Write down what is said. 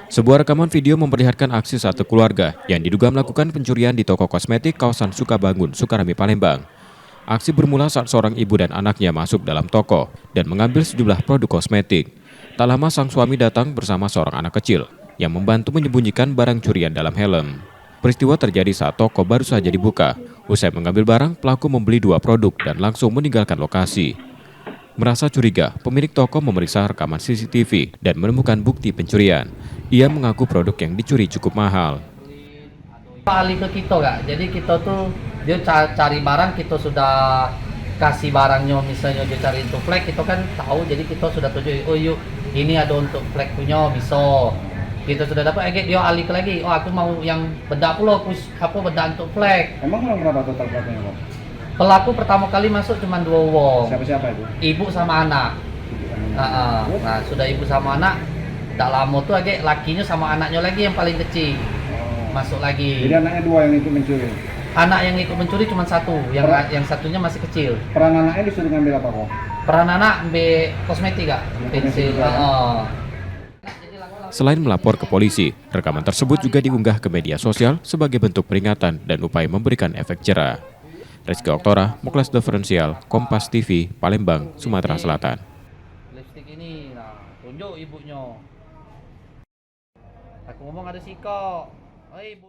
Sebuah rekaman video memperlihatkan aksi satu keluarga yang diduga melakukan pencurian di toko kosmetik kawasan Sukabangun, Sukarami, Palembang. Aksi bermula saat seorang ibu dan anaknya masuk dalam toko dan mengambil sejumlah produk kosmetik. Tak lama sang suami datang bersama seorang anak kecil yang membantu menyembunyikan barang curian dalam helm. Peristiwa terjadi saat toko baru saja dibuka. Usai mengambil barang, pelaku membeli 2 produk dan langsung meninggalkan lokasi. Merasa curiga, pemilik toko memeriksa rekaman CCTV dan menemukan bukti pencurian. Ia mengaku produk yang dicuri cukup mahal. Alih ke kita kak, jadi kita tuh dia cari barang, kita sudah kasih barangnya, misalnya dia cari untuk flag, kita kan tahu, jadi kita sudah tuju, oh yuk ini ada untuk flag punya, bisa kita sudah dapat, dia alih ke lagi, oh aku mau yang bedak pula, bedak untuk flag. Emang berapa total pelakunya, Pak? Pelaku pertama kali masuk cuma 2 wong. Siapa-siapa itu? Ibu sama anak. Nah, sudah ibu sama anak, tak lama tuh lakinya sama anaknya lagi yang paling kecil. Masuk lagi. Jadi anaknya 2 yang ikut mencuri? Anak yang ikut mencuri cuma 1, yang satunya masih kecil. Peran anaknya disuruh ngambil apa, Pak? Peran anak ambil kosmetik kak, pensil. Selain melapor ke polisi, rekaman tersebut juga diunggah ke media sosial sebagai bentuk peringatan dan upaya memberikan efek jera. Rizky Oktora, Muklas Diferensial, Kompas TV, Palembang, Sumatera Selatan. Lipstick ini, nah, tunjuk ibunya. Aku ngomong ada sikok. Oh, ibu.